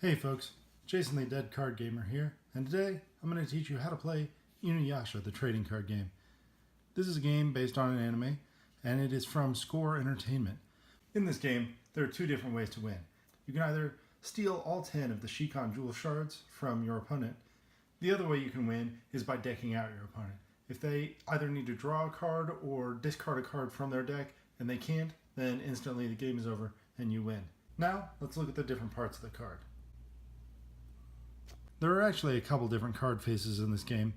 Hey folks, Jason the Dead Card Gamer here, and today I'm going to teach you how to play Inuyasha, the trading card game. This is a game based on an anime, and it is from Score Entertainment. In this game, there are two different ways to win. You can either steal all 10 of the Shikan Jewel Shards from your opponent. The other way you can win is by decking out your opponent. If they either need to draw a card or discard a card from their deck, and they can't, then instantly the game is over and you win. Now, let's look at the different parts of the card. There are actually a couple different card faces in this game,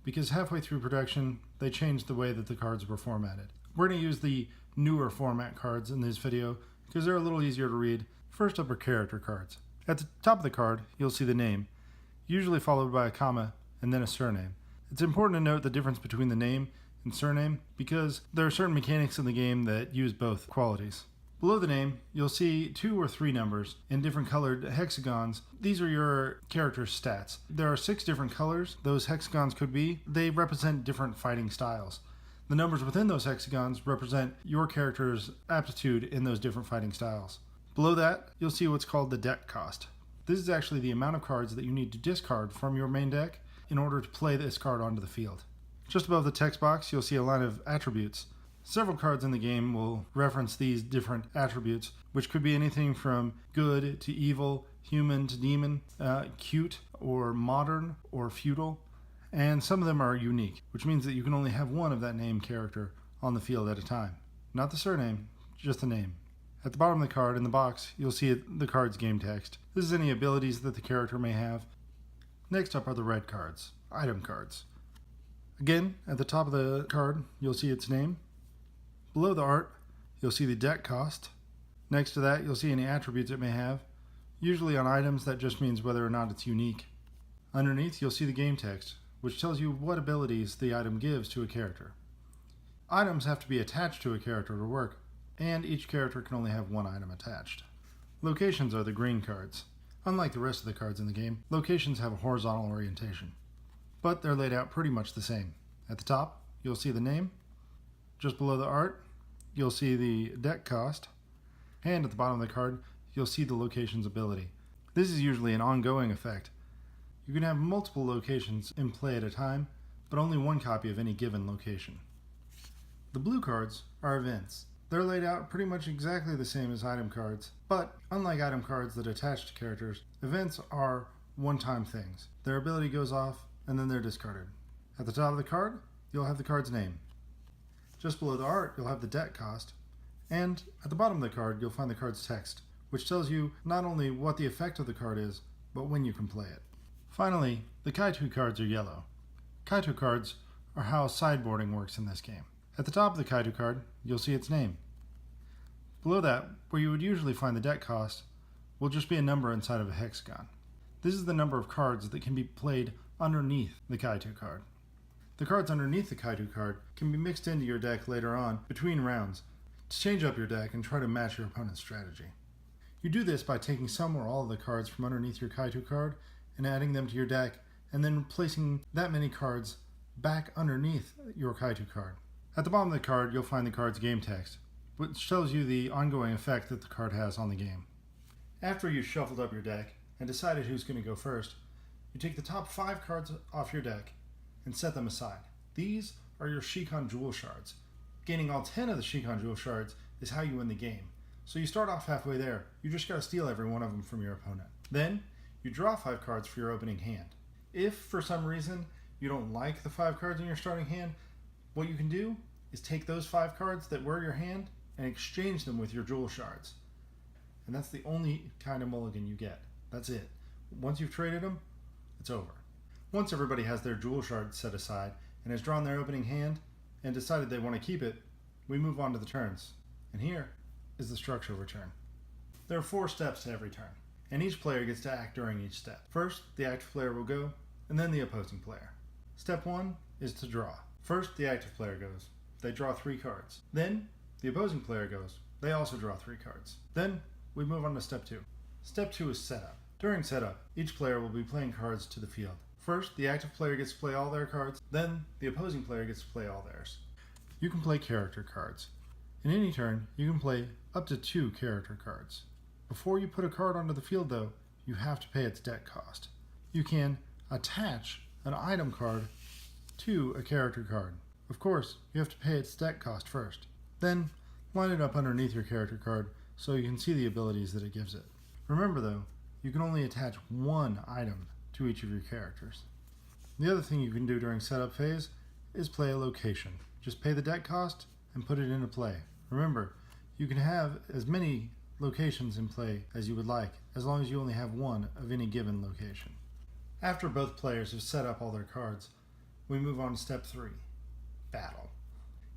because halfway through production, they changed the way that the cards were formatted. We're going to use the newer format cards in this video, because they're a little easier to read. First up are character cards. At the top of the card, you'll see the name, usually followed by a comma, and then a surname. It's important to note the difference between the name and surname, because there are certain mechanics in the game that use both qualities. Below the name, you'll see 2 or 3 numbers in different colored hexagons. These are your character's stats. There are 6 different colors those hexagons could be. They represent different fighting styles. The numbers within those hexagons represent your character's aptitude in those different fighting styles. Below that, you'll see what's called the deck cost. This is actually the amount of cards that you need to discard from your main deck in order to play this card onto the field. Just above the text box, you'll see a line of attributes. Several cards in the game will reference these different attributes, which could be anything from good to evil, human to demon, cute or modern or feudal, and some of them are unique, which means that you can only have one of that named character on the field at a time. Not the surname, just the name. At the bottom of the card, in the box, you'll see the card's game text. This is any abilities that the character may have. Next up are the red cards, item cards. Again, at the top of the card, you'll see its name. Below the art, you'll see the deck cost. Next to that, you'll see any attributes it may have. Usually on items, that just means whether or not it's unique. Underneath, you'll see the game text, which tells you what abilities the item gives to a character. Items have to be attached to a character to work, and each character can only have one item attached. Locations are the green cards. Unlike the rest of the cards in the game, locations have a horizontal orientation, but they're laid out pretty much the same. At the top, you'll see the name. Just below the art, you'll see the deck cost, and at the bottom of the card, you'll see the location's ability. This is usually an ongoing effect. You can have multiple locations in play at a time, but only one copy of any given location. The blue cards are events. They're laid out pretty much exactly the same as item cards, but unlike item cards that attach to characters, events are one-time things. Their ability goes off, and then they're discarded. At the top of the card, you'll have the card's name. Just below the art, you'll have the deck cost, and at the bottom of the card, you'll find the card's text, which tells you not only what the effect of the card is, but when you can play it. Finally, the Kaitu cards are yellow. Kaitu cards are how sideboarding works in this game. At the top of the Kaitu card, you'll see its name. Below that, where you would usually find the deck cost, will just be a number inside of a hexagon. This is the number of cards that can be played underneath the Kaitu card. The cards underneath the Kaitu card can be mixed into your deck later on between rounds to change up your deck and try to match your opponent's strategy. You do this by taking some or all of the cards from underneath your Kaitu card and adding them to your deck, and then placing that many cards back underneath your Kaitu card. At the bottom of the card, you'll find the card's game text, which tells you the ongoing effect that the card has on the game. After you've shuffled up your deck and decided who's going to go first, you take the top 5 cards off your deck and set them aside. These are your Shikan Jewel Shards. Gaining all 10 of the Shikan Jewel Shards is how you win the game. So you start off halfway there. You just gotta steal every one of them from your opponent. Then, you draw 5 cards for your opening hand. If, for some reason, you don't like the 5 cards in your starting hand, what you can do is take those 5 cards that were your hand and exchange them with your Jewel Shards. And that's the only kind of mulligan you get. That's it. Once you've traded them, it's over. Once everybody has their Jewel Shards set aside and has drawn their opening hand and decided they want to keep it, we move on to the turns. And here is the structure of a turn. There are 4 steps to every turn, and each player gets to act during each step. First, the active player will go, and then the opposing player. Step 1 is to draw. First, the active player goes. They draw 3 cards. Then, the opposing player goes. They also draw 3 cards. Then, we move on to step 2. Step 2 is setup. During setup, each player will be playing cards to the field. First, the active player gets to play all their cards, then the opposing player gets to play all theirs. You can play character cards. In any turn, you can play up to 2 character cards. Before you put a card onto the field though, you have to pay its deck cost. You can attach an item card to a character card. Of course, you have to pay its deck cost first. Then, line it up underneath your character card so you can see the abilities that it gives it. Remember though, you can only attach one item to each of your characters. The other thing you can do during setup phase is play a location. Just pay the deck cost and put it into play. Remember, you can have as many locations in play as you would like, as long as you only have one of any given location. After both players have set up all their cards, we move on to step 3, battle.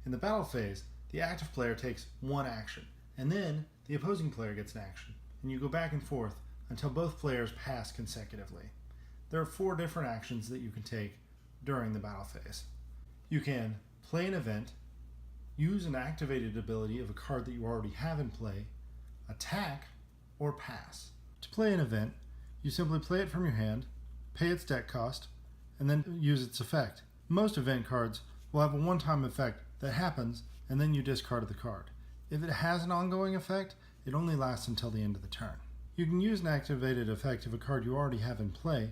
In the battle phase, the active player takes one action, and then the opposing player gets an action, and you go back and forth until both players pass consecutively. There are 4 different actions that you can take during the battle phase. You can play an event, use an activated ability of a card that you already have in play, attack, or pass. To play an event, you simply play it from your hand, pay its deck cost, and then use its effect. Most event cards will have a one-time effect that happens, and then you discard the card. If it has an ongoing effect, it only lasts until the end of the turn. You can use an activated effect of a card you already have in play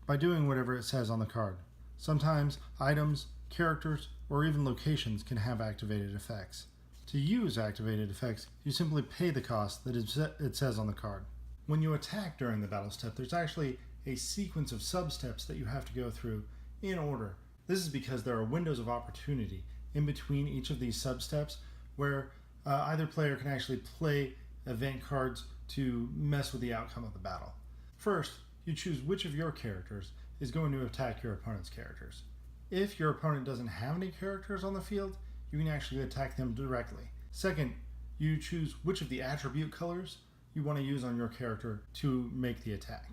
by doing whatever it says on the card. Sometimes items, characters, or even locations can have activated effects. To use activated effects, you simply pay the cost that it says on the card. When you attack during the battle step, there's actually a sequence of sub-steps that you have to go through in order. This is because there are windows of opportunity in between each of these sub-steps where either player can actually play event cards to mess with the outcome of the battle. First, you choose which of your characters is going to attack your opponent's characters. If your opponent doesn't have any characters on the field, you can actually attack them directly. Second, you choose which of the attribute colors you want to use on your character to make the attack.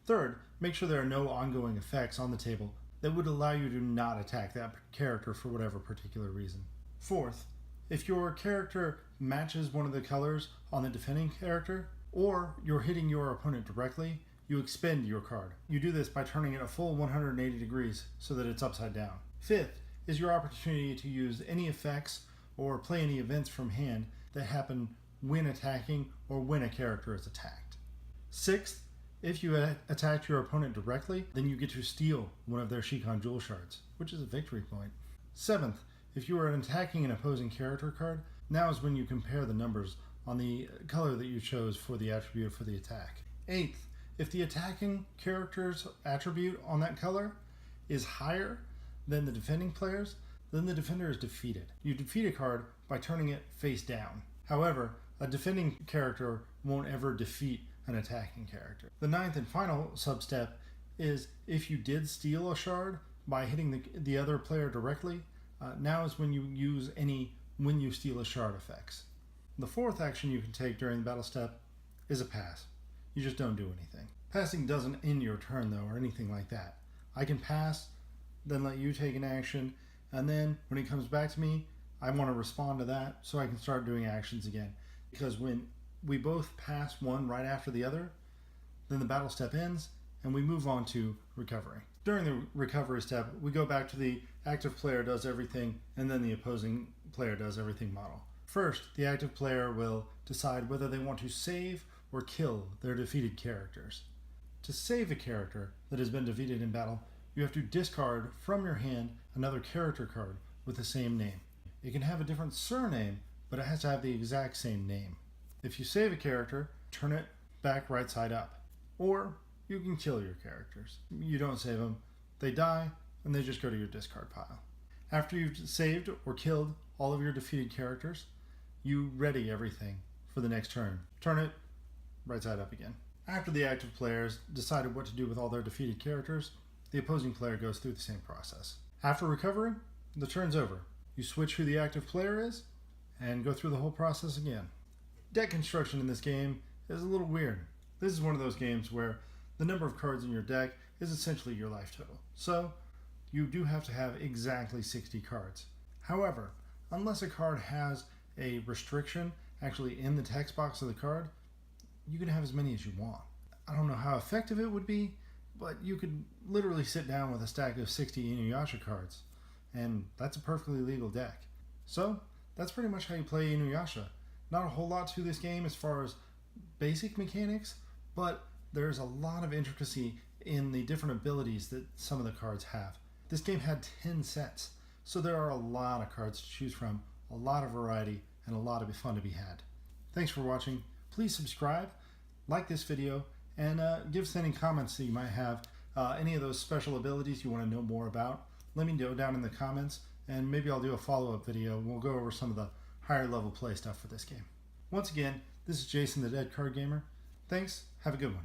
Third, make sure there are no ongoing effects on the table that would allow you to not attack that character for whatever particular reason. Fourth, if your character matches one of the colors on the defending character, or you're hitting your opponent directly, you expend your card. You do this by turning it a full 180 degrees so that it's upside down. Fifth is your opportunity to use any effects or play any events from hand that happen when attacking or when a character is attacked. Sixth, if you attack your opponent directly, then you get to steal one of their Shikon Jewel Shards, which is a victory point. Seventh, if you are attacking an opposing character card, now is when you compare the numbers on the color that you chose for the attribute for the attack. Eighth, if the attacking character's attribute on that color is higher than the defending player's, then the defender is defeated. You defeat a card by turning it face down. However, a defending character won't ever defeat an attacking character. The ninth and final sub-step is if you did steal a shard by hitting the other player directly, now is when you use any when you steal a shard effects. The fourth action you can take during the battle step is a pass. You just don't do anything. Passing doesn't end your turn though, or anything like that. I can pass, then let you take an action, and then when it comes back to me, I want to respond to that so I can start doing actions again. Because when we both pass one right after the other, then the battle step ends and we move on to recovery. During the recovery step, we go back to the active player does everything and then the opposing player does everything model. First, the active player will decide whether they want to save or kill their defeated characters. To save a character that has been defeated in battle, you have to discard from your hand another character card with the same name. It can have a different surname, but it has to have the exact same name. If you save a character, turn it back right side up. Or you can kill your characters. You don't save them, they die, and they just go to your discard pile. After you've saved or killed all of your defeated characters, you ready everything for the next turn. Turn it right side up again. After the active players decided what to do with all their defeated characters, the opposing player goes through the same process. After recovery, the turn's over. You switch who the active player is, and go through the whole process again. Deck construction in this game is a little weird. This is one of those games where the number of cards in your deck is essentially your life total. So, you do have to have exactly 60 cards. However, unless a card has a restriction actually in the text box of the card, you can have as many as you want. I don't know how effective it would be, but you could literally sit down with a stack of 60 Inuyasha cards, and that's a perfectly legal deck. So, that's pretty much how you play Inuyasha. Not a whole lot to this game as far as basic mechanics, but there's a lot of intricacy in the different abilities that some of the cards have. This game had 10 sets, so there are a lot of cards to choose from, a lot of variety, and a lot of fun to be had. Thanks for watching. Please subscribe, like this video, and give us any comments that you might have. Any of those special abilities you want to know more about, let me know down in the comments, and maybe I'll do a follow-up video. We'll go over some of the higher level play stuff for this game. Once again, this is Jason the Dead Card Gamer. Thanks, have a good one.